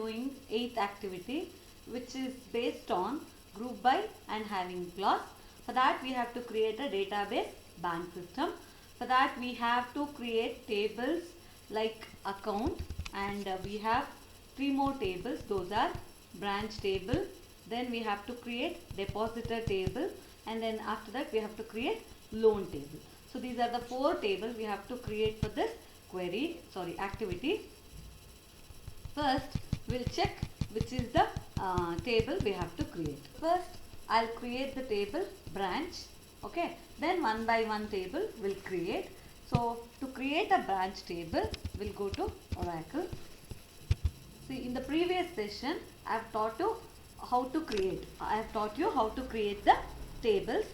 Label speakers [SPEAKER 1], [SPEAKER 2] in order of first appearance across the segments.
[SPEAKER 1] doing 8th activity, which is based on group by and having clause. For that we have to create a database bank system. For that we have to create tables like account, and we have 3 more tables. Those are branch table, then we have to create depositor table, and then after that we have to create loan table. So these are the 4 tables we have to create for this activity. First we'll check which is the table we have to create. First I'll create the table branch. Okay, then one by one table will create. So to create a branch table, we'll go to Oracle. See, in the previous session I have taught you how to create. I have taught you how to create the tables.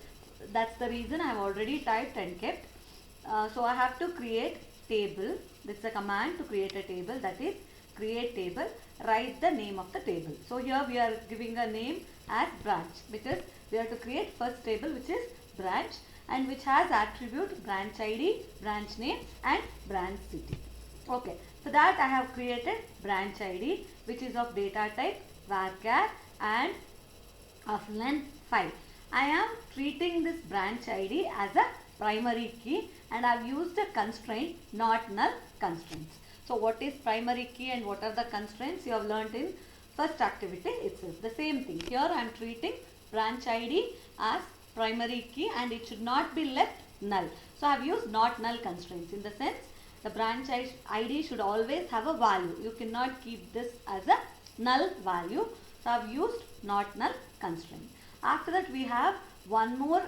[SPEAKER 1] That's the reason I have already typed and kept. So I have to create table. This is a command to create a table, that is create table. Write the name of the table. So here we are giving a name as branch, because we have to create first table which is branch, and which has attribute branch ID, branch name and branch city. Okay, for that I have created branch ID, which is of data type varchar and of length 5. I am treating this branch ID as a primary key, and I have used a constraint, not null constraints. So what is primary key and what are the constraints you have learnt in first activity itself. The same thing. Here I am treating branch ID as primary key, and it should not be left null. So I have used not null constraints, in the sense the branch ID should always have a value. You cannot keep this as a null value. So I have used not null constraint. After that we have one more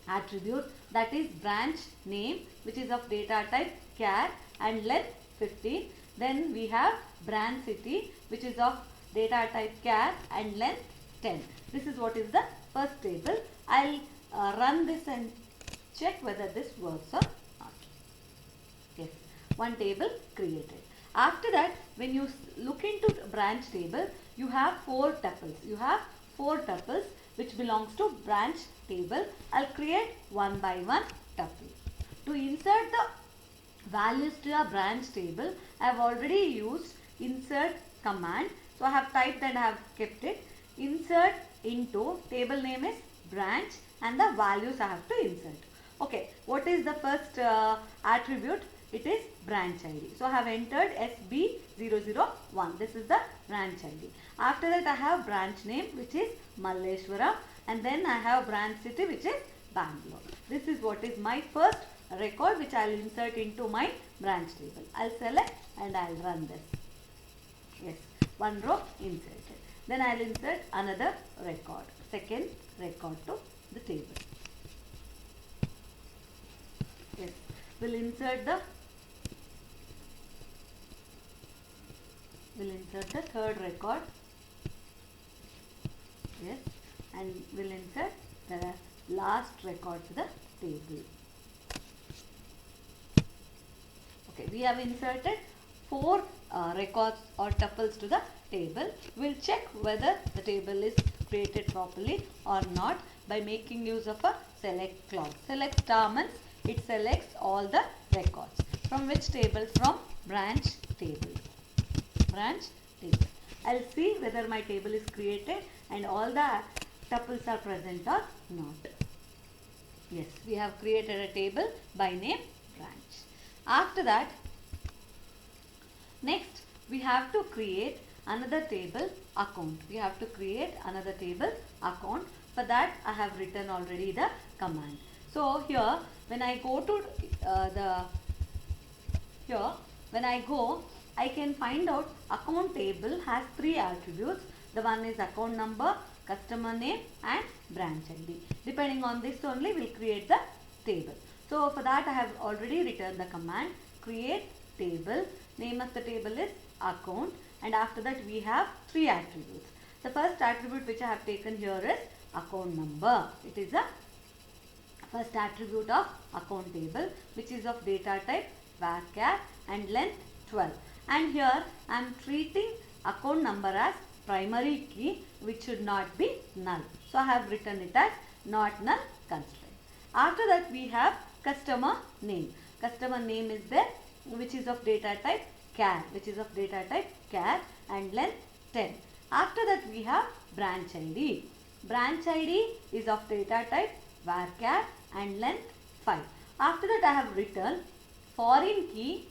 [SPEAKER 1] attribute, that is branch name, which is of data type char and length 15. Then we have branch city, which is of data type char and length 10. This is what is the first table. I'll run this and check whether this works or not. Yes, one table created. After that, when you look into branch table, you have 4 tuples. You have 4 tuples which belongs to branch table. I'll create one by one tuple. To insert the values to a branch table, I have already used insert command. So I have typed and I have kept it. Insert into, table name is branch, and the values I have to insert. Okay, what is the first attribute? It is branch ID. So I have entered SB001. This is the branch ID. After that I have branch name, which is Malleshwara, and then I have branch city, which is Bangalore. This is what is my first record, which I will insert into my branch table. I'll select and I'll run this. Yes, one row inserted. Then I'll insert another record, second record to the table. Yes, we'll insert the third record. Yes, and we'll insert the last record to the table. Okay, we have inserted 4 records or tuples to the table. We'll check whether the table is created properly or not by making use of a select clause. Select star means it selects all the records. From which table? From branch table. Branch table. I'll see whether my table is created and all the tuples are present or not. Yes, we have created a table by name branch. After that, next we have to create another table account. We have to create another table account. For that I have written already the command. So here when I go to I can find out account table has 3 attributes. The one is account number, customer name and branch ID. Depending on this only we'll create the table. So for that I have already written the command create table. Name of the table is account, and after that we have 3 attributes. The first attribute which I have taken here is account number. It is a first attribute of account table, which is of data type varchar and length 12. And here I am treating account number as primary key, which should not be null. So I have written it as not null constraint. After that we have customer name. Customer name is there, which is of data type char, which is of data type char and length 10. After that we have branch ID. Branch ID is of data type varchar and length 5. After that I have written foreign key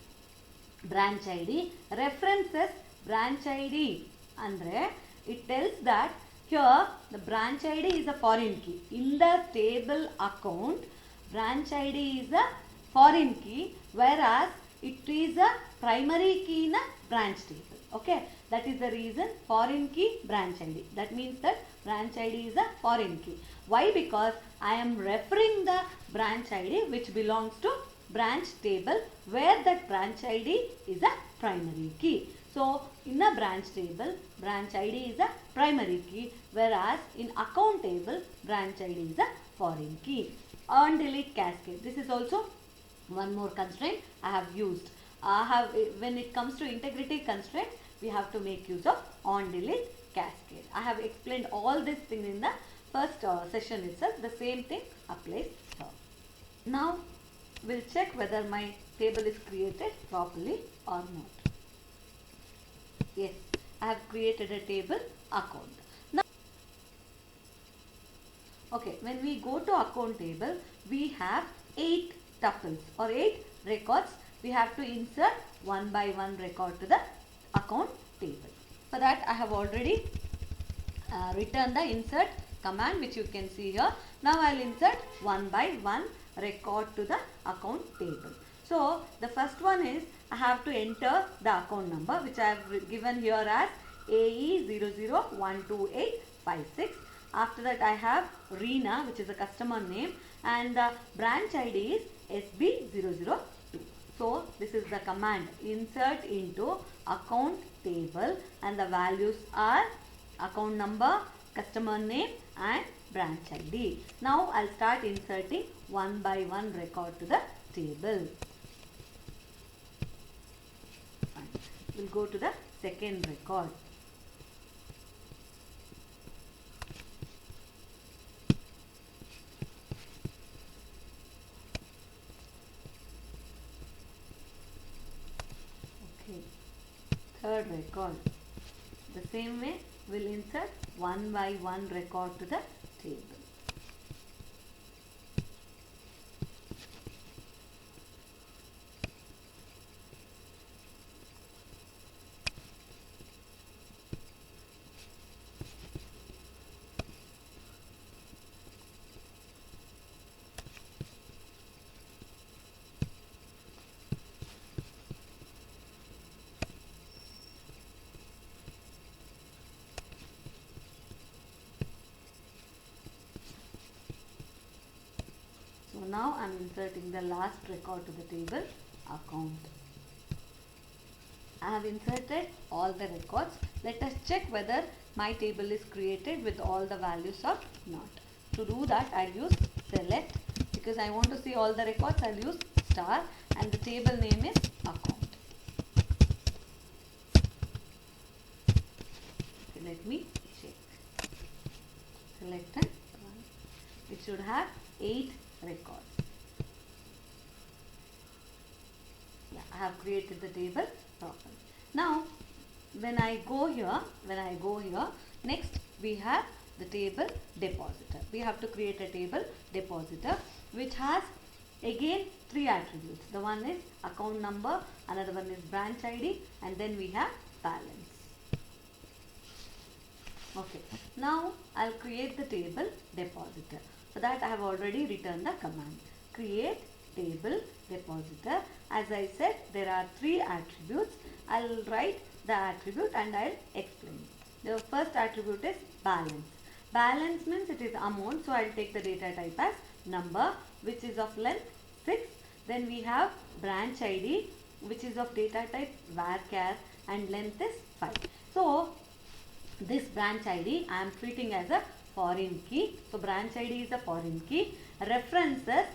[SPEAKER 1] branch ID references branch ID. Andre, it tells that here the branch ID is a foreign key. In the table account, branch ID is a foreign key, whereas it is a primary key in a branch table. Okay, that is the reason foreign key branch ID. That means that branch ID is a foreign key. Why? Because I am referring the branch ID which belongs to branch table where that branch ID is a primary key. So, in a branch table, branch ID is a primary key, whereas in account table, branch ID is a foreign key. On delete cascade. This is also one more constraint I have used. When it comes to integrity constraint, we have to make use of on delete cascade. I have explained all these things in the first session itself. The same thing applies here. Now, we'll check whether my table is created properly or not. Yes, I have created a table account. Now, okay, when we go to account table, we have 8 tuples or 8 records. We have to insert one by one record to the account table. For that, I have already written the insert command which you can see here. Now, I will insert one by one record to the account table. So, the first one is I have to enter the account number which I have given here as AE0012856. After that I have Reena, which is a customer name, and the branch ID is SB002. So, this is the command insert into account table and the values are account number, customer name and branch ID. Now, I will start inserting one by one record to the table. We will go to the second record. Okay. Third record. The same way we will insert one by one record to the table. So, now I am inserting the last record to the table account. I have inserted all the records. Let us check whether my table is created with all the values or not. To do that, I will use select. Because I want to see all the records, I will use star and the table name is account. Okay, let me check. Select and run. It should have 8 records. Yeah, I have created the table properly. Now, when I go here, next we have the table depositor. We have to create a table depositor which has again 3 attributes. The one is account number, another one is branch ID, and then we have balance. Okay, now I'll create the table depositor. For that I have already written the command create table depositor. As I said, there are 3 attributes. I'll write the attribute and I'll explain. The first attribute is balance. Balance means it is amount, so I'll take the data type as number, which is of length 6. Then we have branch ID, which is of data type varchar and length is 5. So, this branch ID I am treating as a foreign key. So, branch ID is a foreign key. References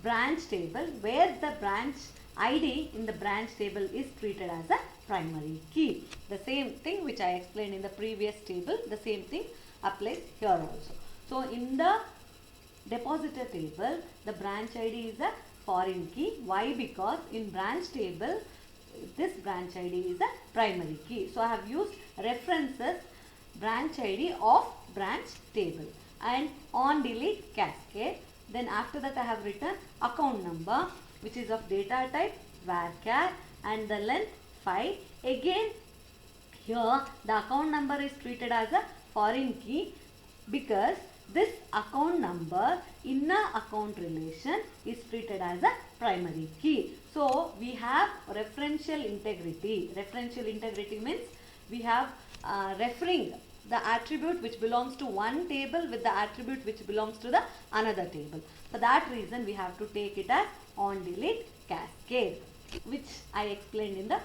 [SPEAKER 1] branch table where the branch ID in the branch table is treated as a primary key. The same thing which I explained in the previous table, the same thing applies here also. So, in the depositor table, the branch ID is a foreign key. Why? Because in branch table, this branch ID is a primary key. So I have used references branch ID of branch table and on delete cascade. Then after that I have written account number which is of data type varchar and the length 5. Again here the account number is treated as a foreign key because this account number in a account relation is treated as a primary key. So we have referential integrity. Referential integrity means we have referring the attribute which belongs to one table with the attribute which belongs to the another table. For that reason we have to take it as on delete cascade, which I explained in the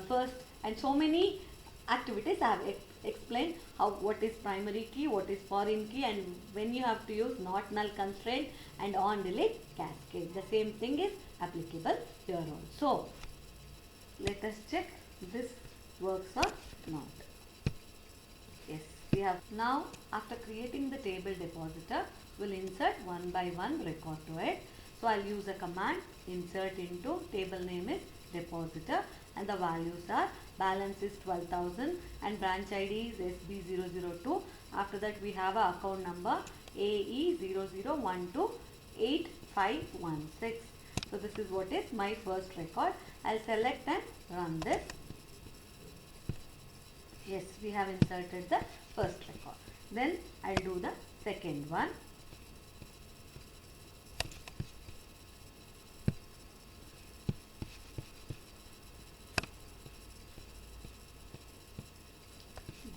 [SPEAKER 1] first, and so many activities I have explained how what is primary key, what is foreign key, and when you have to use not null constraint and on delete cascade. The same thing is applicable here also. Let us check this works or not. Yes, we have. Now after creating the table depositor, we'll insert one by one record to it. So I'll use a command insert into table name is depositor and the values are balance is 12,000 and branch ID is SB002. After that we have a account number AE00128516. So this is what is my first record. I'll select and run this. Yes, we have inserted the first record. Then I'll do the second one.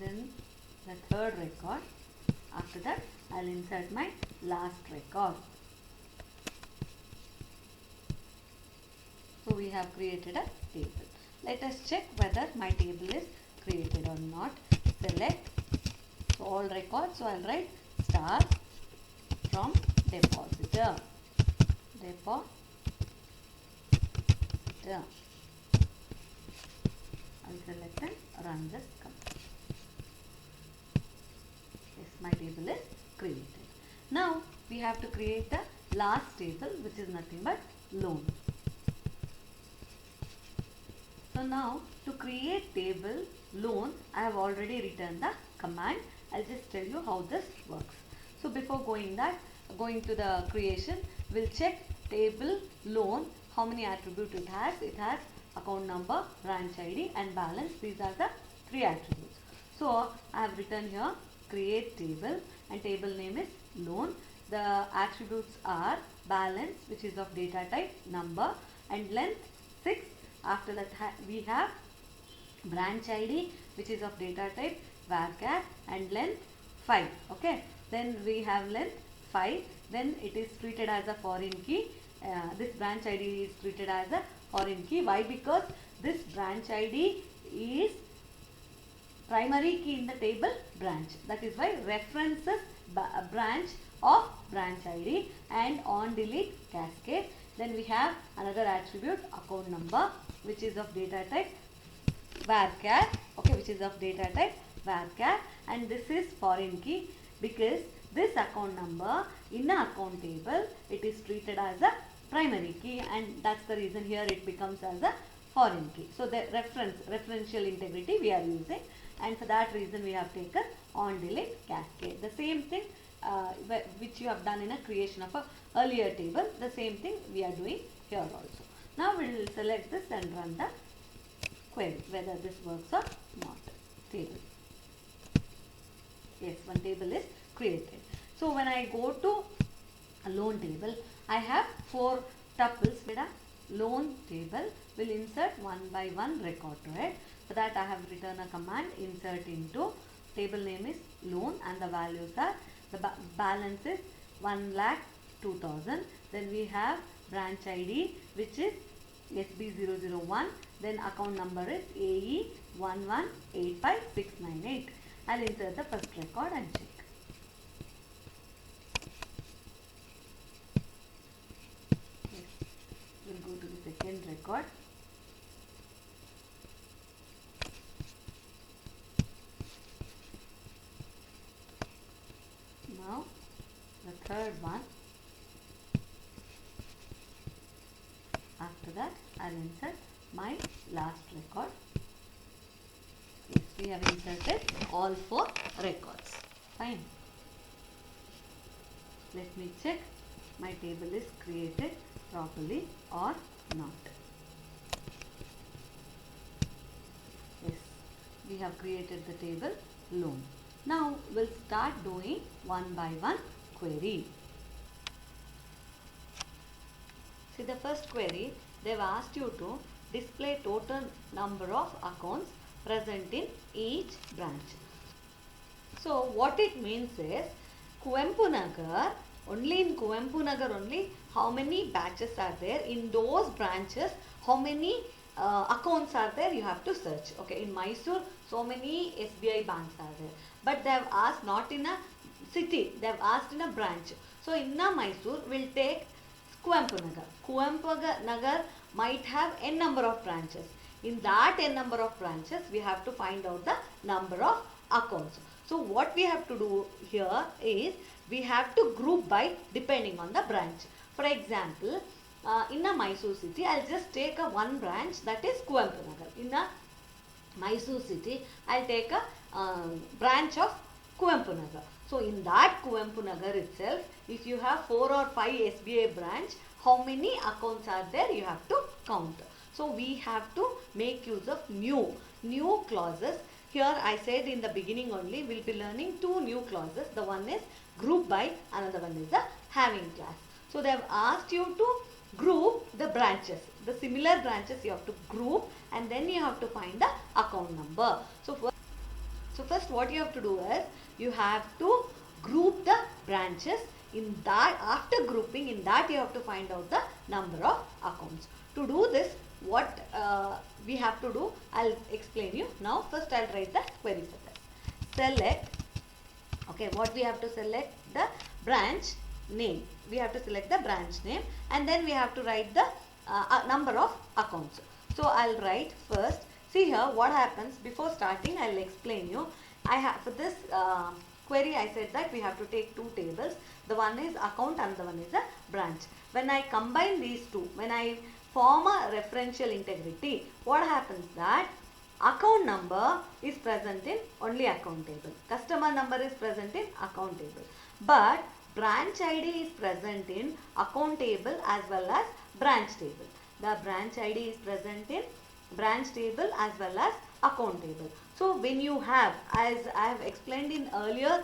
[SPEAKER 1] Then the third record. After that I'll insert my last record. So we have created a table. Let us check whether my table is created or not. Select so all records. So I'll write star from depositor. I'll select and run this command. My table is created. Now we have to create the last table which is nothing but loan. So now to create table loan I have already written the command. I'll just tell you how this works. So before going to the creation, we'll check table loan how many attributes it has. It has account number, branch ID and balance. These are the three attributes. So I have written here create table and table name is loan. The attributes are balance which is of data type number and length 6. After that we have branch ID which is of data type varchar and length 5. Okay, then we have length 5. Then it is treated as a foreign key. This branch ID is treated as a foreign key. Why? Because this branch ID is primary key in the table branch. That is why references branch of branch ID and on delete cascade. Then we have another attribute account number which is of data type varchar. Okay, which is of data type varchar and this is foreign key because this account number in a account table it is treated as a primary key and that's the reason here it becomes as a foreign key. So the referential integrity we are using. And for that reason we have taken on delete cascade. The same thing which you have done in a creation of a earlier table, the same thing we are doing here also. Now we will select this and run the query whether this works or not. Table. Yes, one table is created. So when I go to a loan table, I have 4 tuples. Loan table will insert one by one record to it. For that I have written a command insert into table name is loan and the values are the balance is 1,02,000. Then we have branch ID which is SB001. Then account number is AE1185698. I'll insert the first record and check. Yes. We'll go to the second record. Now the third one. After that I'll insert my last record. Yes, we have inserted all 4 records. Fine. Let me check my table is created properly or not. Yes, we have created the table loan. Now we'll start doing one by one query. See, the first query, they've asked you to display total number of accounts present in each branch. So what it means is, Kuvempu Nagar, only in Kuvempu Nagar only, how many batches are there? In those branches, how many accounts are there? You have to search. Okay, in Mysore, so many SBI banks are there. But they have asked not in a city, they have asked in a branch. So in a Mysore, we'll take Kuvempu Nagar. Kuvempu Nagar might have n number of branches. In that n number of branches, we have to find out the number of accounts. So what we have to do here is, we have to group by depending on the branch. For example, in a Mysore city, I'll just take a one branch, that is Kuvempu Nagar. In a Mysore city, I'll take a branch of Kuvempu Nagar. So in that Kuvempu Nagar itself, if you have 4 or 5 SBI branch, how many accounts are there? You have to count. So we have to make use of new clauses. Here I said in the beginning only, we'll be learning 2 new clauses. The one is group by, another one is the having class. So they have asked you to group the branches. The similar branches you have to group, and then you have to find the account number. So first what you have to do is, you have to group the branches. In that, after grouping, in that you have to find out the number of accounts. To do this, what we have to do, I'll explain you. Now first I'll write the query for this. Select, okay, what we have to select? The branch name. We have to select the branch name, and then we have to write the number of accounts. So I'll write first. See here what happens. Before starting, I'll explain you. I have for this query, I said that we have to take 2 tables. The one is account and the one is a branch. When I combine these 2, when I form a referential integrity, what happens that account number is present in only account table. Customer number is present in account table. But branch ID is present in account table as well as branch table. The branch ID is present in branch table as well as account table. So when you have, as I have explained in earlier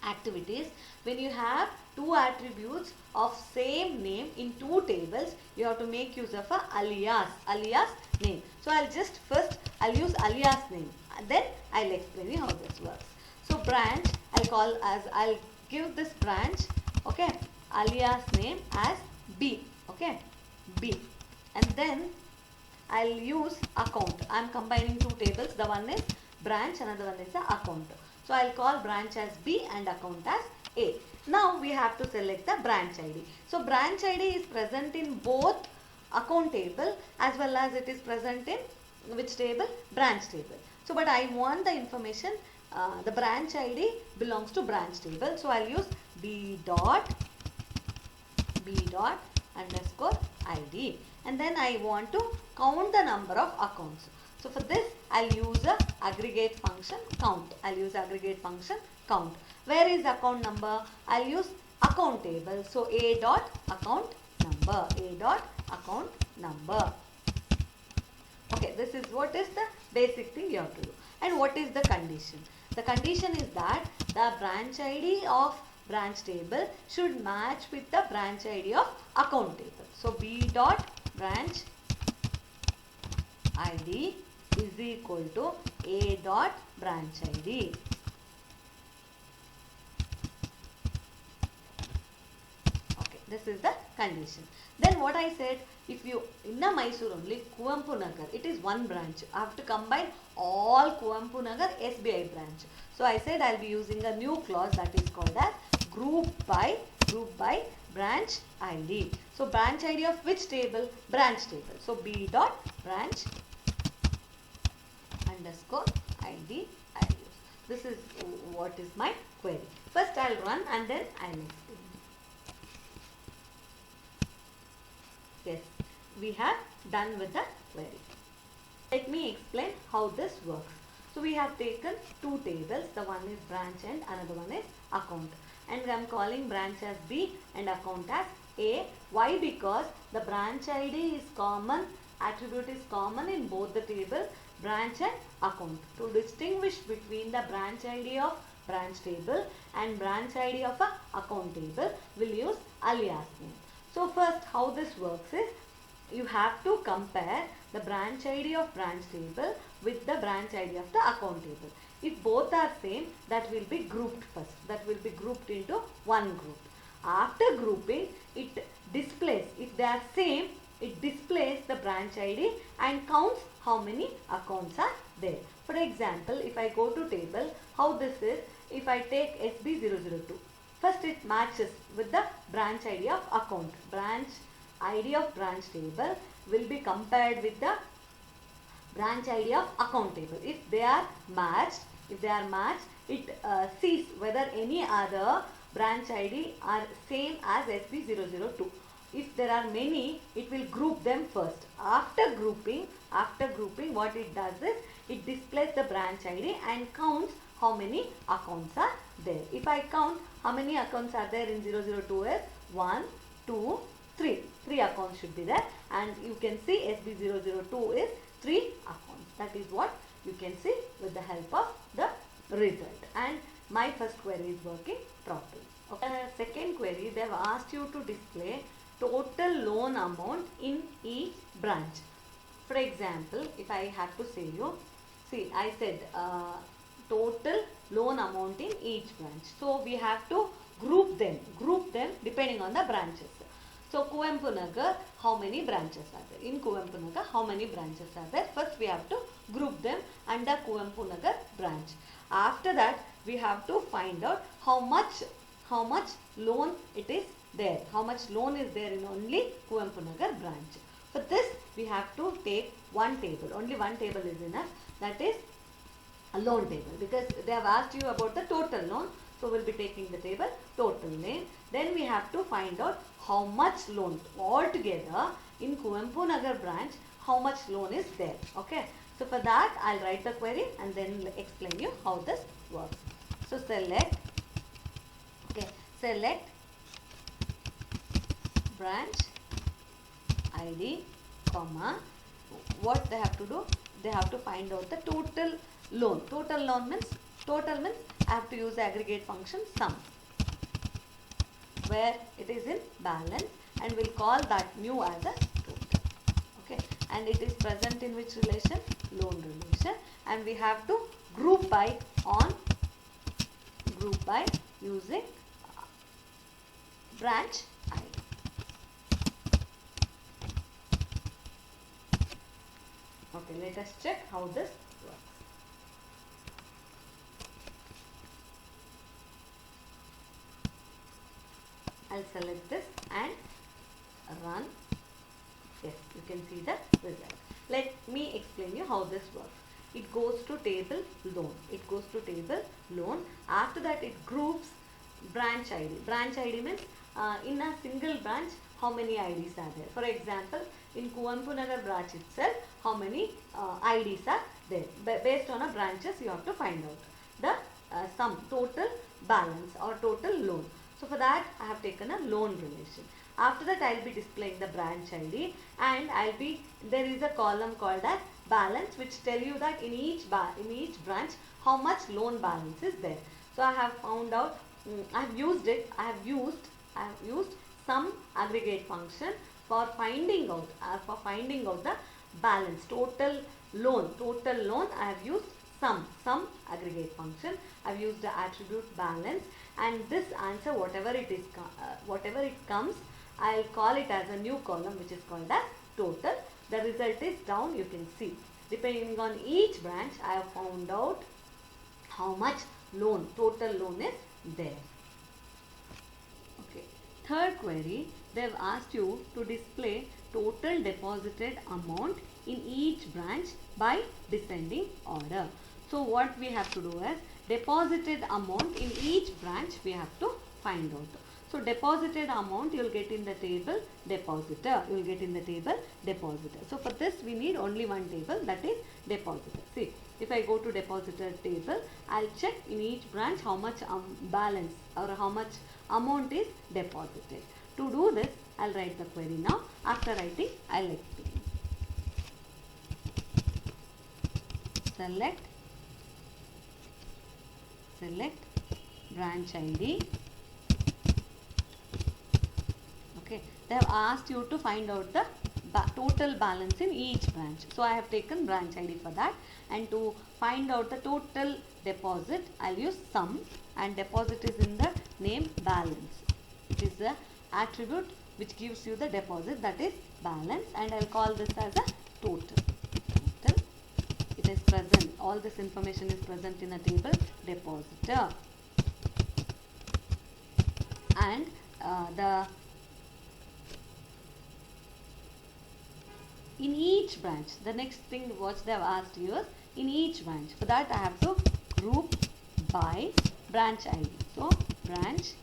[SPEAKER 1] activities, when you have 2 attributes of same name in 2 tables, you have to make use of a alias name. So I'll just I'll use alias name, and then I'll explain you how this works. So branch, I'll give this branch, okay, alias name as B, okay, B, and then I'll use account. I'm combining 2 tables. The one is branch, another one is the account. So I'll call branch as B and account as A. Now we have to select the branch ID. So branch ID is present in both account table as well as it is present in which table? Branch table. So but I want the information, the branch ID belongs to branch table. So I'll use B dot underscore ID. And then I want to count the number of accounts. So for this, I'll use a aggregate function count. I'll use aggregate function count. Where is account number? I'll use account table. So A dot account number. A dot account number. Okay, this is what is the basic thing you have to do. And what is the condition? The condition is that the branch ID of branch table should match with the branch ID of account table. So B dot branch ID is equal to A dot branch ID. Okay, this is the condition. Then what I said, if you in a Mysore only, Kuvempu Nagar, it is one branch. I have to combine all Kuvempu Nagar SBI branch. So I said I'll be using a new clause that is called as group by branch ID. So branch ID of which table? Branch table. So B dot branch underscore ID I'll use. This is what is my query. First I'll run and then I'll explain. Yes, we have done with the query. Let me explain how this works. So we have taken two tables. The one is branch and another one is account. And I am calling branch as B and account as A. Why? Because the branch ID is common, attribute is common in both the table, branch and account. To distinguish between the branch ID of branch table and branch ID of a account table, we'll use alias name. So first, how this works is, you have to compare the branch ID of branch table with the branch ID of the account table. If both are same, that will be grouped first. That will be grouped into one group. After grouping, it displays, if they are same, it displays the branch ID and counts how many accounts are there. For example, if I go to table, how this is, if I take SB002, first it matches with the branch ID of account. Branch ID of branch table will be compared with the branch ID of account table. If they are matched, it sees whether any other branch ID are same as SB002. If there are many, it will group them first. After grouping, what it does is, it displays the branch ID and counts how many accounts are there. If I count how many accounts are there in 002 is 1, 2, 3. 3 accounts should be there, and you can see SB002 is 3 accounts. That is what you can see with the help of the result. And my first query is working properly. Okay. Second query, they have asked you to display total loan amount in each branch. For example, if I have to say you, see, I said total loan amount in each branch. So we have to group them depending on the branches. So Kuvempu Nagar, how many branches are there? In Kuvempu Nagar, how many branches are there? First we have to group them under Kuvempu Nagar branch. After that, we have to find out how much loan it is there. How much loan is there in only Kuvempu Nagar branch. For this, we have to take one table. Only one table is enough. That is a loan table, because they have asked you about the total loan. So we'll be taking the table total name. Then we have to find out how much loan altogether in Kuvempu Nagar branch, how much loan is there. Okay. So for that, I'll write the query and then explain you how this works. So select branch ID, comma, what they have to do? They have to find out the total loan. Total means I have to use the aggregate function sum, where it is in balance, and we'll call that mu as a total. Okay, and it is present in which relation? Loan relation, and we have to group by using branch ID. Okay, let us check how this works. I'll select this and run. Yes, you can see the result. Let me explain you how this works. It goes to table loan. After that, it groups branch ID. Branch ID means in a single branch, how many IDs are there. For example, in Kuvempu Nagar branch itself, how many IDs are there. Based on a branches, you have to find out the sum, total balance or total loan. So for that, I have taken a loan relation. After that, I will be displaying the branch ID, and there is a column called as balance, which tell you that in each branch how much loan balance is there. So I have found out, I have used some aggregate function for finding out the balance, total loan. I have used sum aggregate function. I have used the attribute balance, and this answer, whatever it comes, I will call it as a new column, which is called as total. The result is down, you can see. Depending on each branch, I have found out how much loan, total loan is there. Okay. Third query, they have asked you to display total deposited amount in each branch by descending order. So what we have to do is, deposited amount in each branch we have to find out. So deposited amount you will get in the table depositor. You will get in the table depositor. So for this we need only one table, that is depositor. See, if I go to depositor table, I'll check in each branch how much balance or how much amount is deposited. To do this, I'll write the query now. After writing, I'll explain. Select branch ID. Okay, they have asked you to find out the total balance in each branch. So I have taken branch ID for that, and to find out the total deposit, I'll use sum, and deposit is in the name balance. It is the attribute which gives you the deposit, that is balance, and I'll call this as a total. It is present, all this information is present in a table depositor, and in each branch, the next thing what they have asked you is in each branch. For that I have to group by branch ID. So branch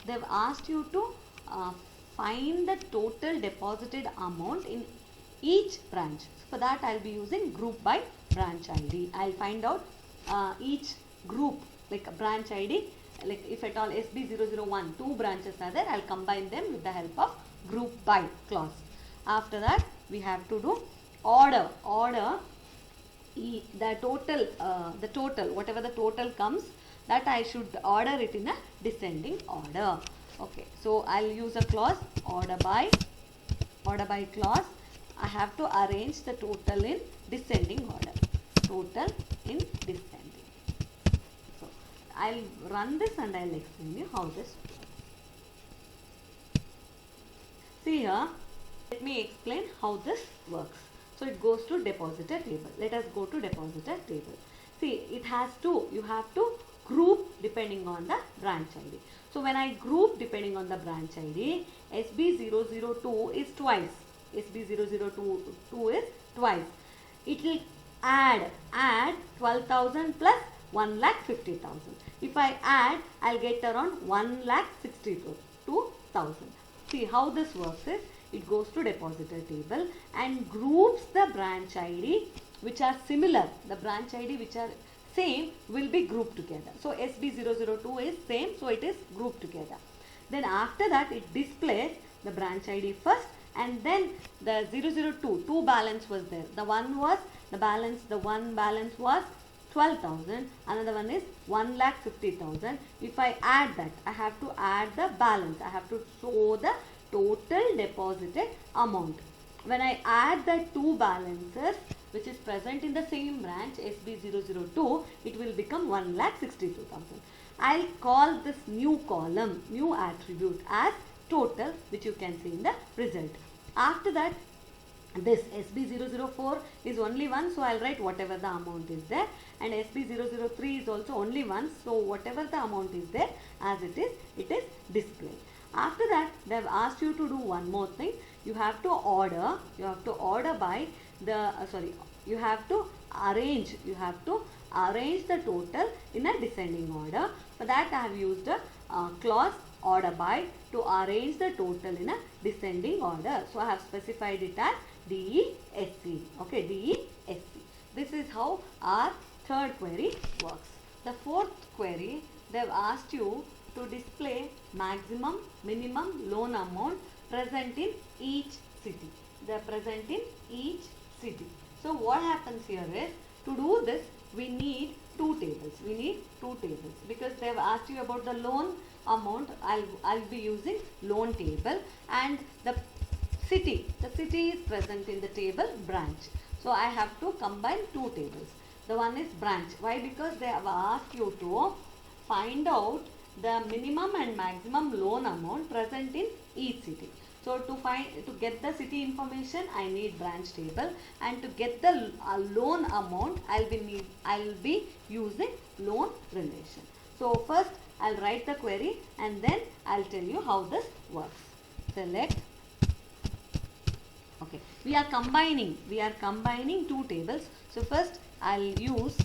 [SPEAKER 1] they've asked you to find the total deposited amount in each branch. For that I'll be using group by branch ID. I'll find out each group, like a branch ID, like if at all SB001 two branches are there, I'll combine them with the help of group by clause. After that we have to do order the total whatever the total comes, that I should order it in a descending order. Okay, so I'll use a clause order by clause. I have to arrange the total in descending order. Total in descending. So I'll run this and I'll explain you how this works. See here, let me explain how this works. So it goes to depositor table. Let us go to depositor table. See, it has to, you have to group depending on the branch ID. So when I group depending on the branch ID, SB002 is twice. SB002 is twice. It will add 12,000 plus 1,50,000. If I add, I'll get around 1,62,000. See how this works is, it goes to depositor table and groups the branch ID which are similar. The branch ID which are same will be grouped together. So SB002 is same, so it is grouped together. Then after that it displays the branch ID first, and then the 002 balance was there. The one balance was 12,000, another one is 1,50,000. If I add that, I have to add the balance. I have to show the total deposited amount. When I add the two balances which is present in the same branch SB002, it will become 1,62,000. I'll call this new column, new attribute as total, which you can see in the result. After that, this SB004 is only one, so I'll write whatever the amount is there, and SB003 is also only one, so whatever the amount is there as it is displayed. After that, they have asked you to do one more thing. You have to order by the you have to arrange the total in a descending order. For that I have used a clause order by to arrange the total in a descending order. So I have specified it as DESC. Okay, DESC. This is how our third query works. The fourth query, they have asked you to display maximum, minimum loan amount present in each city. They are present in each city. So what happens here is, to do this we need two tables. Because they have asked you about the loan amount. I'll be using loan table, and the city is present in the table branch. So I have to combine two tables. The one is branch. Why? Because they have asked you to find out the minimum and maximum loan amount present in each city. So to get the city information, I need branch table, and to get the loan amount, I'll be using loan relation. So first I'll write the query and then I'll tell you how this works. Select Okay, we are combining two tables. So first I'll use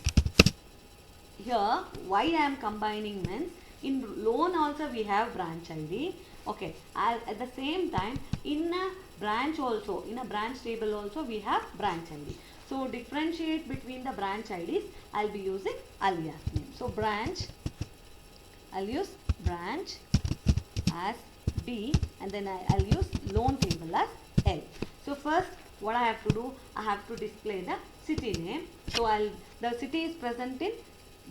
[SPEAKER 1] here why I am combining means in loan also we have branch ID. Okay, at the same time in a branch also, in a branch table also we have branch ID. So differentiate between the branch IDs, I'll be using alias name. So branch, I'll use branch as B, and then I'll use loan table as L. So first what I have to do, I have to display the city name. So the city is present in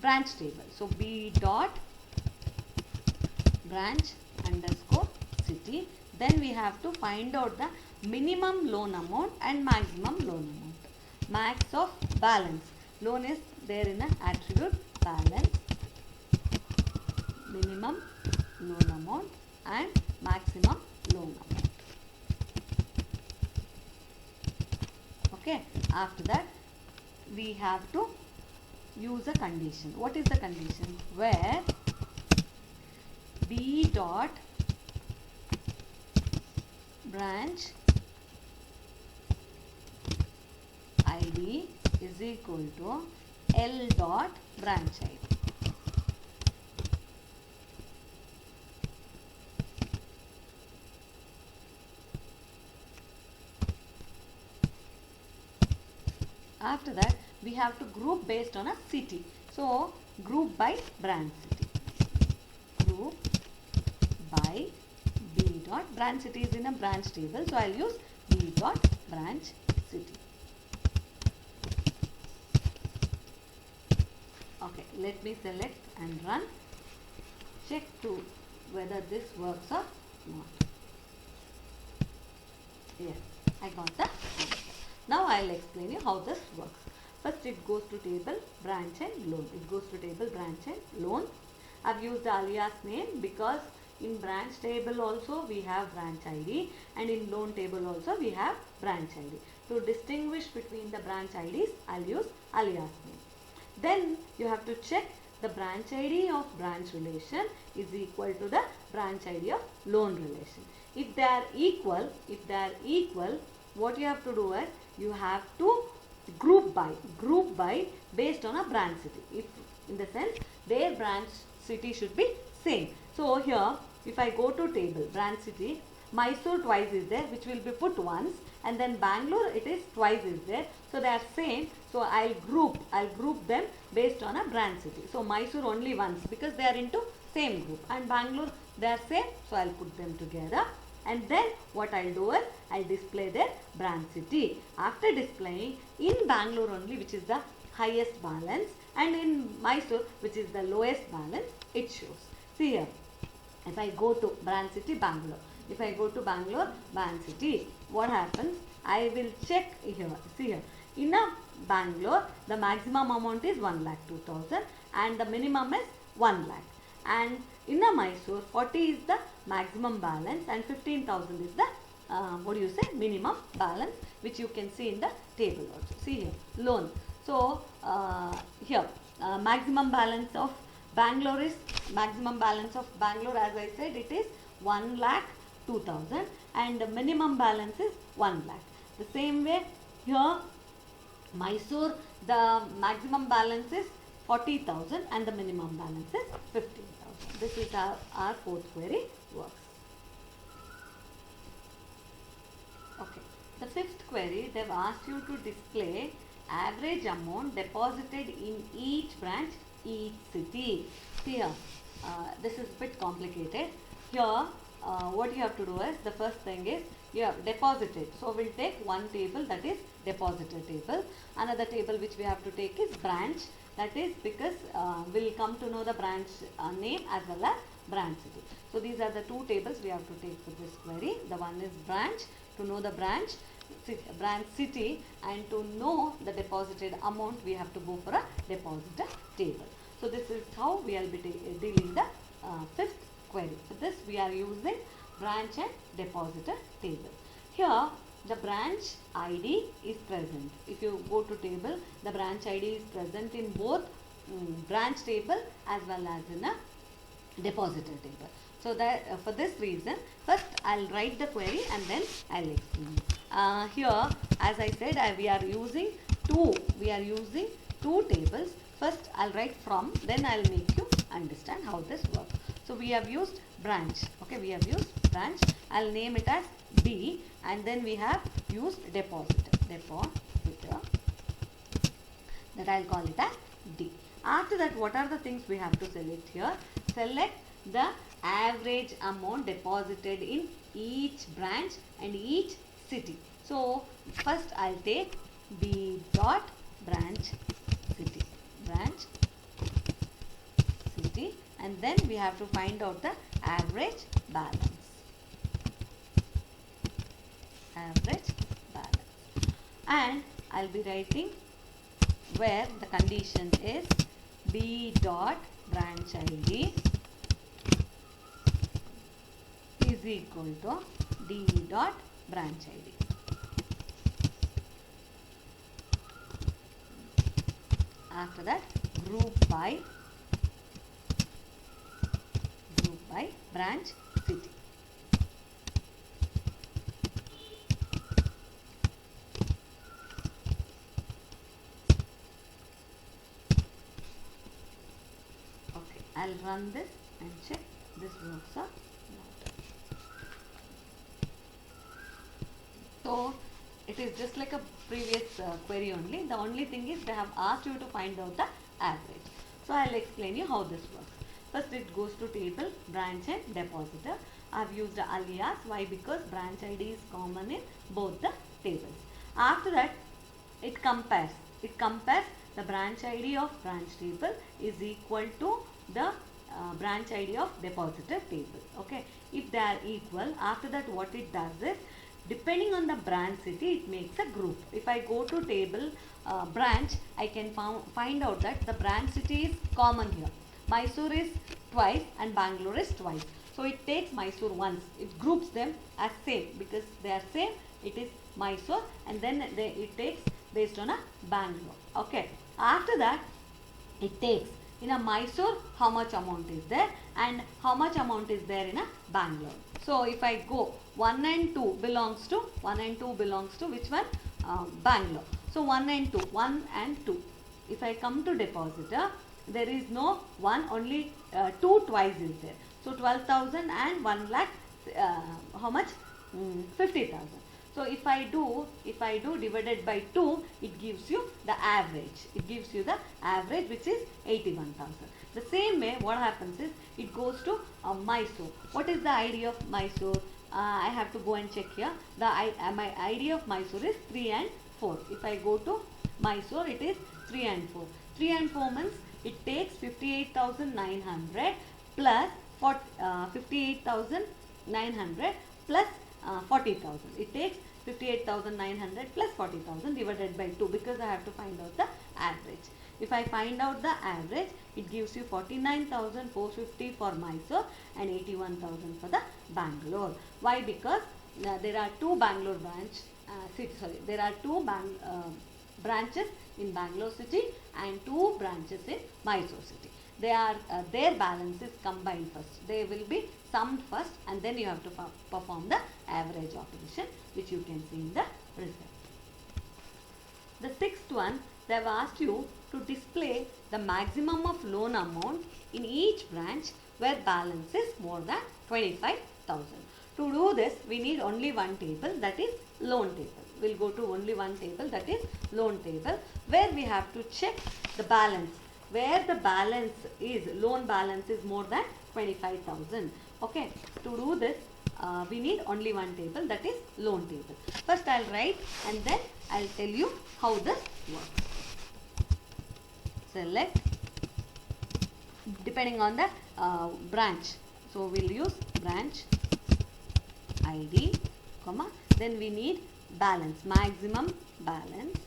[SPEAKER 1] branch table. So B dot branch underscore city. Then we have to find out the minimum loan amount and maximum loan amount. Max of balance. Loan is there in an attribute balance. Minimum loan amount and maximum loan amount. Okay. After that, we have to use a condition. What is the condition? Where B dot branch ID is equal to L dot branch ID. After that, we have to group based on a city. So, group by branch city. Group by B dot branch city is in a branch table. So, I'll use B dot branch city. Okay, let me select and run. Check to whether this works or not. Yes, I got the answer. Now I'll explain you how this works. First it goes to table, branch and loan. It goes to table, branch and loan. I've used the alias name because in branch table also we have branch ID and in loan table also we have branch ID. To distinguish between the branch IDs, I'll use alias name. Then you have to check the branch ID of branch relation is equal to the branch ID of loan relation. If they are equal, what you have to do is you have to group by based on a branch city. If in the sense their branch city should be same. So here if I go to table branch city, Mysore twice is there, which will be put once, and then Bangalore it is twice is there. So they are same. So I'll group them based on a branch city. So Mysore only once because they are into same group, and Bangalore they are same. So I'll put them together. And then what I'll do is I'll display their branch city. After displaying in Bangalore only, which is the highest balance, and in Mysore which is the lowest balance, it shows. See here, if I go to branch city Bangalore, if I go to Bangalore branch city, what happens? I will check here. See here, in a Bangalore the maximum amount is 1,02,000 and the minimum is 1 lakh. And in a Mysore 40 is the maximum balance and 15,000 is the minimum balance, which you can see in the table also. See here, loan. So here maximum balance of Bangalore as I said, it is 1,02,000 and the minimum balance is 1 lakh. The same way here Mysore the maximum balance is 40,000 and the minimum balance is 15,000. This is our fourth query works. Okay. The fifth query, they have asked you to display average amount deposited in each branch, each city. Here, this is a bit complicated. Here, what you have to do is, the first thing is, you have deposited. So, we'll take one table, that is depositor table. Another table which we have to take is branch. That is because we'll come to know the branch name as well as branch city. So these are the two tables we have to take for this query. The one is branch, to know the branch city, and to know the deposited amount we have to go for a depositor table. So this is how we will be dealing the fifth query. For this we are using branch and depositor table. Here the branch ID is present. If you go to table, the branch ID is present in both branch table as well as in a depositor table. So that for this reason, first I'll write the query and then I'll explain. here, as I said, we are using two tables. First I'll write from, then I'll make you understand how this works. So we have used branch. Okay, we have used branch. I'll name it as B, and then we have used depositor, that I'll call it as D. After that, what are the things we have to select here? Select the average amount deposited in each branch and each city. So first I'll take B dot branch city, and then we have to find out the average balance. And I'll be writing where the condition is B dot branch ID is equal to D dot branch ID. After that, group by branch city. Okay, I'll run this and check this works or not. So it is just like a previous query only. The only thing is they have asked you to find out the average. So I'll explain you how this works. First it goes to table, branch and depositor. I have used alias. Why? Because branch ID is common in both the tables. After that, it compares the branch ID of branch table is equal to the branch ID of depositor table. Okay, if they are equal, after that what it does is, depending on the branch city, it makes a group. If I go to table branch, I can find out that the branch city is common here. Mysore is twice and Bangalore is twice. So it takes Mysore once. It groups them as same because they are same. It is Mysore, and then it takes based on a Bangalore. Okay. After that, it takes in a Mysore how much amount is there and how much amount is there in a Bangalore. So if I go 1 and 2 belongs to which one? Bangalore. So 1 and 2. If I come to depositor, there is no 1, only 2 twice is there. So 12,000 and 1 lakh, how much? 50,000. So if I do divided by 2, it gives you the average. Which is 81,000. The same way, what happens is, it goes to Mysore. What is the ID of Mysore? I have to go and check here. My ID of Mysore is 3 and 4. If I go to Mysore, it is 3 and 4. 3 and 4 means it takes 58,900 plus 58,900 plus 40,000. It takes 58,900 plus 40,000 divided by 2 because I have to find out the average. If I find out the average, it gives you 49,450 for Mysore and 81,000 for the Bangalore. Why? Because there are two Bangalore there are two branches in Bangalore city and 2 branches in Mysore city. They are their balance is combined first. They will be summed first, and then you have to perform the average operation, which you can see in the result. The sixth one, they have asked you to display the maximum of loan amount in each branch where balance is more than 25,000. To do this, we need only one table, that is loan table. We'll go to only one table, that is loan table, where we have to check the balance. Where the balance is, loan balance is more than 25,000. Okay, to do this, we need only one table, that is loan table. First I'll write and then I'll tell you how this works. Select depending on the branch. So we'll use branch ID, comma, then we need balance, maximum balance.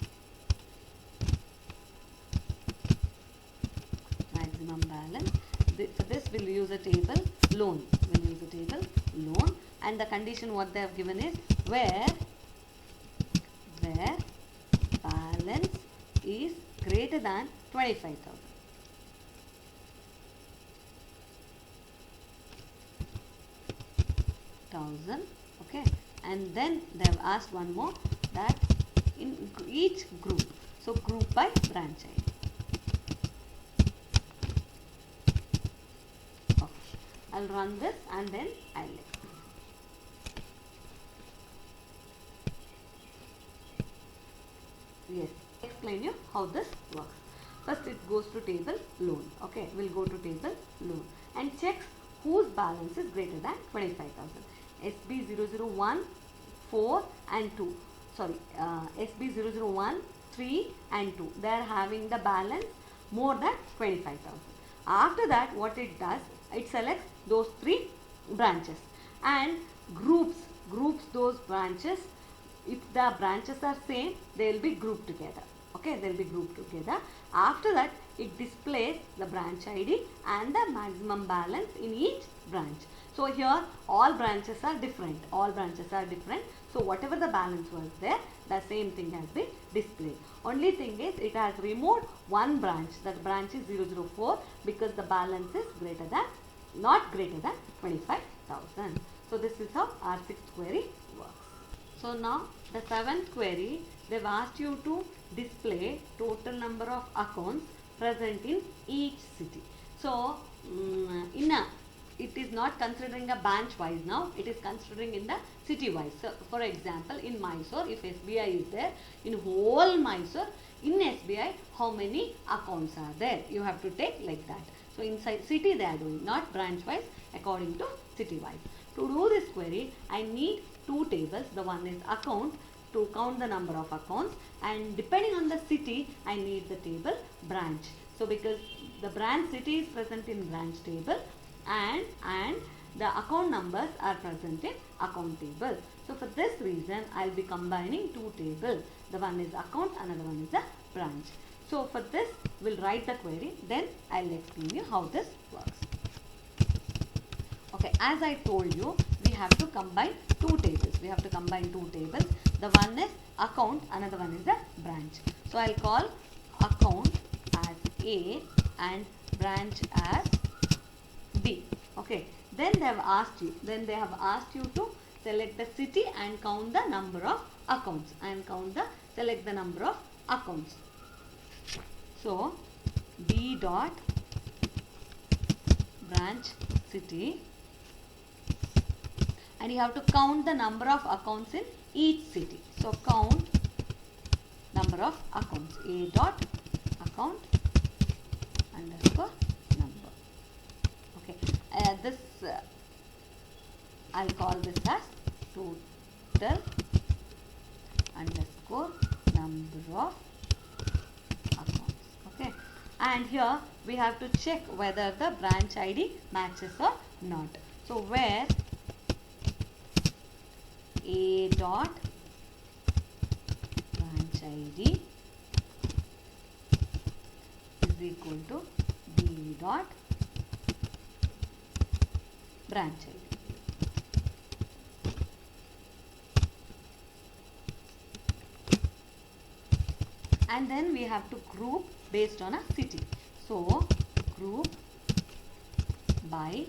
[SPEAKER 1] For this we'll use a table loan. And the condition what they have given is where balance is greater than 25,000. Okay, And then they have asked one more, that in each group, so group by branch ID. Okay. I'll run this and then I'll explain. Yes, explain you how this works. First it goes to table loan. Okay, we'll go to table loan and checks whose balance is greater than 25,000. SB001, 4 and 2. Sorry, SB001, 3 and 2. They are having the balance more than 25,000. After that, what it does, it selects those 3 branches and groups those branches. If the branches are same, they will be grouped together. Okay, they will be grouped together. After that, it displays the branch ID and the maximum balance in each branch. So here all branches are different. So whatever the balance was there, the same thing has been displayed. Only thing is, it has removed one branch. That branch is 004 because the balance is not greater than 25,000. So this is how our 6th query works. So now the 7th query, they've asked you to display total number of accounts present in each city. So it is not considering a branch wise now, it is considering in the city wise. So for example, in Mysore, if SBI is there, in whole Mysore, in SBI, how many accounts are there? You have to take like that. So inside city they are doing, not branch wise, according to city wise. To do this query, I need 2 tables. The one is account, to count the number of accounts, and depending on the city, I need the table branch. So because the branch city is present in branch table and the account numbers are present in account table. So for this reason, I will be combining 2 tables. The one is account, another one is a branch. So for this, we'll write the query, then I'll explain you how this works. Okay, as I told you, we have to combine 2 tables. The one is account, another one is the branch. So I'll call account as A and branch as B. Okay. Then they have asked you to select the city and count the number of accounts select the number of accounts. So B dot branch city, and you have to count the number of accounts in each city. So count number of accounts. A dot account underscore number. Okay, this I'll call this as total underscore number of accounts. Okay, and here we have to check whether the branch ID matches or not. So where A dot branch ID is equal to B dot branch ID. And then we have to group based on a city. So group by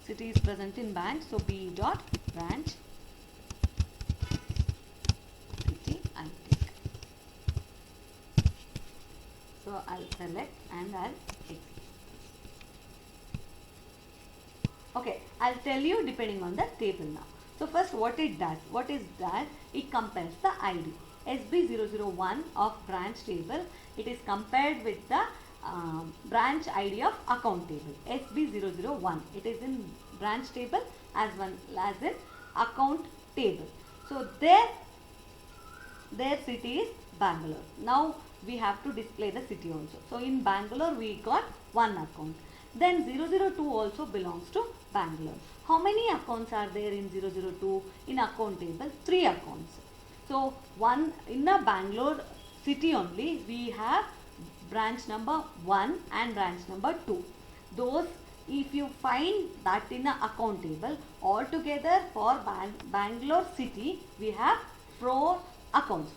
[SPEAKER 1] city is present in branch. So B dot branch city I'll take. So I'll select and I'll execute. Okay, I'll tell you depending on the table now. So first what it does, it compares the ID. SB001 of branch table, it is compared with the branch ID of account table. SB001, it is in branch table as well as in account table. So their city is Bangalore. Now we have to display the city also. So in Bangalore we got 1 account. Then 002 also belongs to Bangalore. How many accounts are there in 002? In account table, 3 accounts. So one in the Bangalore city only, we have branch number 1 and branch number 2. Those, if you find that in a account table, altogether for Bangalore city we have 4 accounts.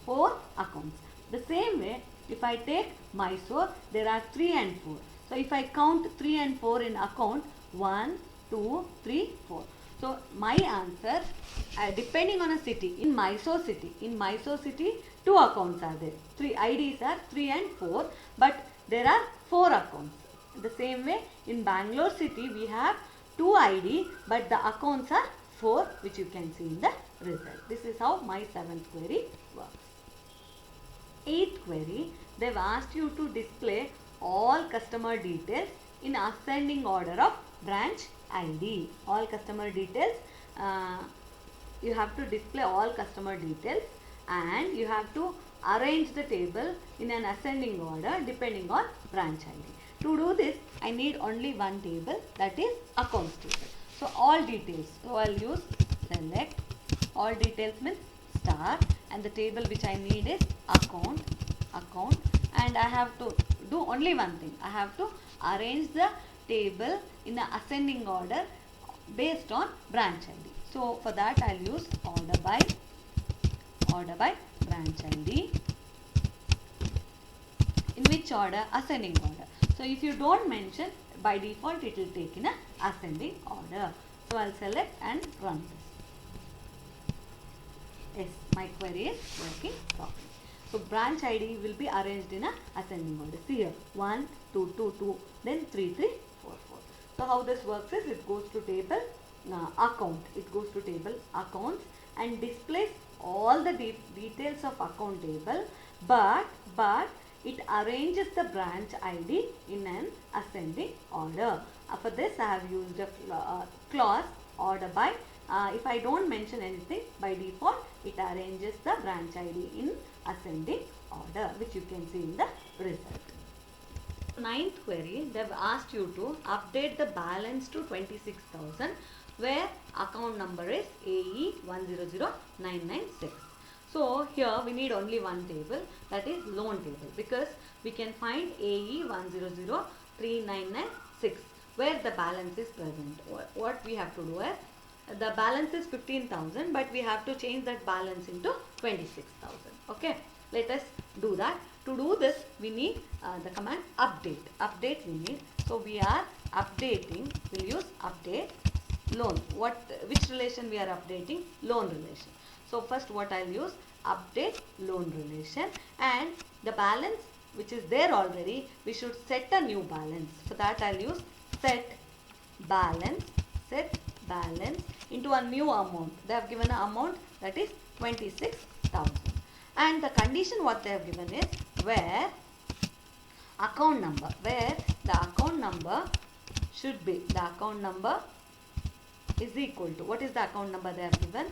[SPEAKER 1] The same way, if I take Mysore, there are 3 and 4. So if I count 3 and 4 in account, 1, 2, 3, 4. So So my answer, depending on a city, in Mysore city, 2 accounts are there. 3 IDs are 3 and 4, but there are 4 accounts. The same way in Bangalore city we have 2 ID, but the accounts are 4, which you can see in the result. This is how my 7th query works. 8th query, they've asked you to display all customer details in ascending order of branch ID. All customer details, you have to display all customer details, and you have to arrange the table in an ascending order depending on branch ID. To do this, I need only one table, that is accounts table. So all details, so I'll use select, all details means star, and the table which I need is account, and I have to do only one thing. I have to arrange the table in the ascending order based on branch ID. So for that I'll use order by branch ID. In which order? Ascending order. So if you don't mention, by default it will take in a ascending order. So I'll select and run this. Yes, my query is working properly. So branch ID will be arranged in a ascending order. See here, 1, 2, 2, 2, then 3, 3, 4, 4. So how this works is, it goes to table account. It goes to table accounts and displays all the details of account table, but it arranges the branch ID in an ascending order. For this I have used a clause order by. If I don't mention anything, by default it arranges the branch ID in ascending order, which you can see in the result. 9th query, they have asked you to update the balance to 26,000 where account number is AE100996. So here we need only one table, that is loan table, because we can find AE100399 where the balance is present. What we have to do is, the balance is 15,000, but we have to change that balance into 26,000. Okay, let us do that. To do this, we need the command update. Update we need. So we are updating. We'll use update loan. Which relation we are updating? Loan relation. So first what I'll use, update loan relation, and the balance which is there already, we should set a new balance. For that I'll use set balance into a new amount. They have given an amount, that is 26,000. And the condition what they have given is where account number, where the account number should be, the account number is equal to, what is the account number they have given?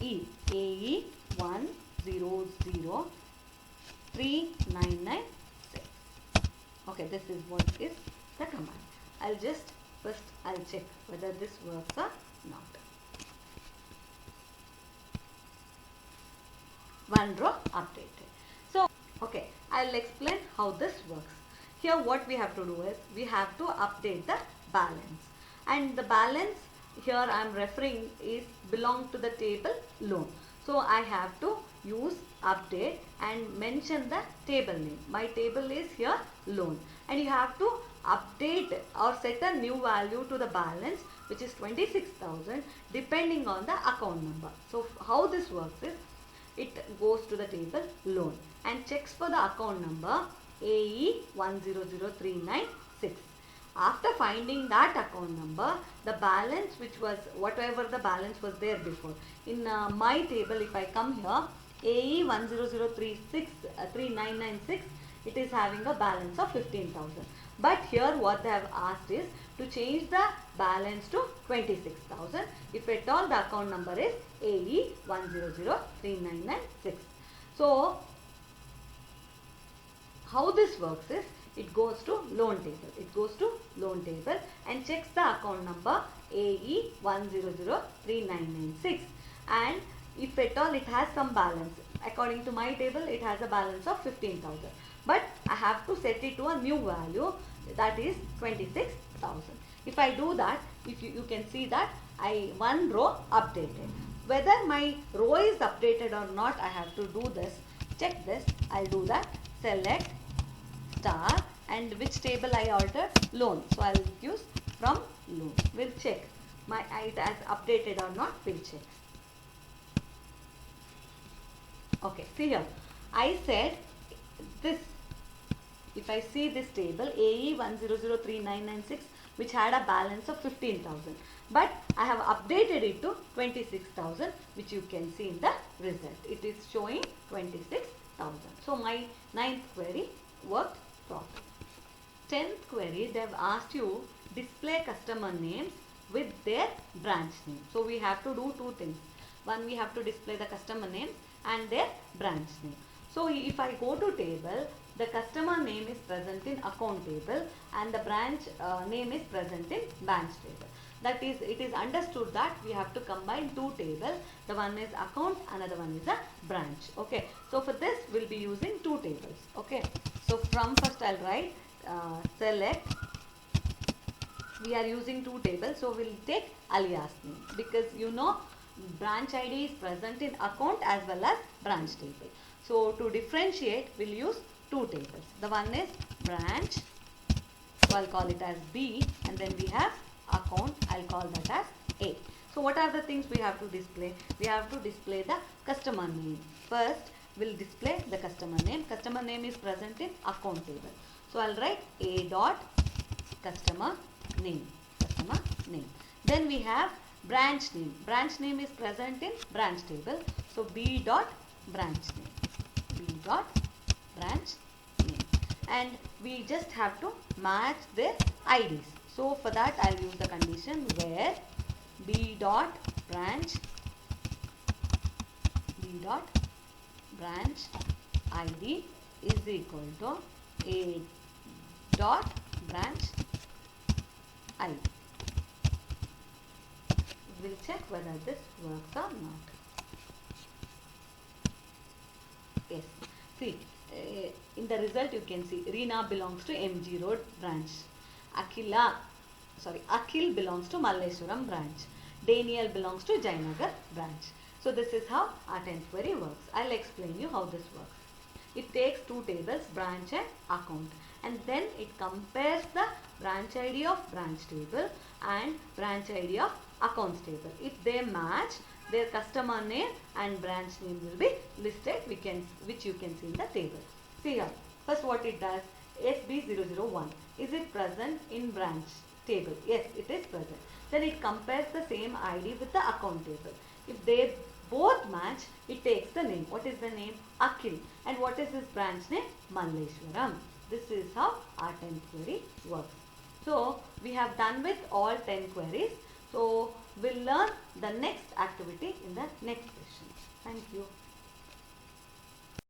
[SPEAKER 1] AE10039996. Okay, this is what is the command. I'll check whether this works or not. One row updated. So, okay, I'll explain how this works. Here what we have to do is, we have to update the balance. And the balance here I am referring is belong to the table loan. So I have to use update and mention the table name. My table is here loan, and you have to update or set a new value to the balance, which is 26,000, depending on the account number. So how this works is, it goes to the table loan and checks for the account number AE100396. After finding that account number, the balance which was, whatever the balance was there before, in my table, if I come here, AE10033996, it is having a balance of 15,000. But here what they have asked is to change the balance to 26,000 if at all the account number is AE10039996. So how this works is, it goes to loan table. It goes to loan table and checks the account number AE10039996, and if at all it has some balance, according to my table it has a balance of 15,000, but I have to set it to a new value, that is 26,000. If I do that, if you can see that one row updated. Whether my row is updated or not, I have to do this. Check this. I'll do that. Select star, and which table I altered? Loan. So I'll use from loan. We'll check it has updated or not, we'll check. Okay, see here, I said this, if I see this table AE 1003996 which had a balance of 15,000, but I have updated it to 26,000, which you can see in the result. It is showing 26,000. So my 9th query worked properly. 10th query, they have asked you display customer names with their branch name. So we have to do two things. One, we have to display the customer names and their branch name. So if I go to table, the customer name is present in account table and the branch name is present in branch table. That is, it is understood that we have to combine two tables. The one is account, another one is a branch. Okay. So for this, we'll be using two tables. Okay. So from first I'll write select. We are using two tables, so we'll take alias name because you know branch ID is present in account as well as branch table. So to differentiate, we'll use two tables. The one is branch, so I'll call it as B, and then we have account, I'll call that as A. So what are the things we have to display? We have to display the customer name. First, we'll display the customer name. Customer name is present in account table. So I'll write A dot customer name. Customer name. Then we have branch name. Branch name is present in branch table. So B dot branch name. B dot branch name. And we just have to match their IDs. So for that I'll use the condition where B dot branch ID is equal to A dot branch ID. We'll check whether this works or not. Yes. See, in the result you can see Reena belongs to MG Road branch. Akhil belongs to Malleswaram branch. Daniel belongs to Jayanagar branch. So this is how our 10th query works. I'll explain you how this works. It takes two tables, branch and account, and then it compares the branch ID of branch table and branch ID of accounts table. If they match, their customer name and branch name will be listed, which you can see in the table. See here, first what it does, SB001, is it present in branch table? Yes, it is present. Then it compares the same ID with the account table. If they both match, it takes the name. What is the name? Akhil. And what is his branch name? Malleswaram. This is how our 10th query works. So we have done with all 10 queries. So we'll learn the next activity in the next session. Thank you.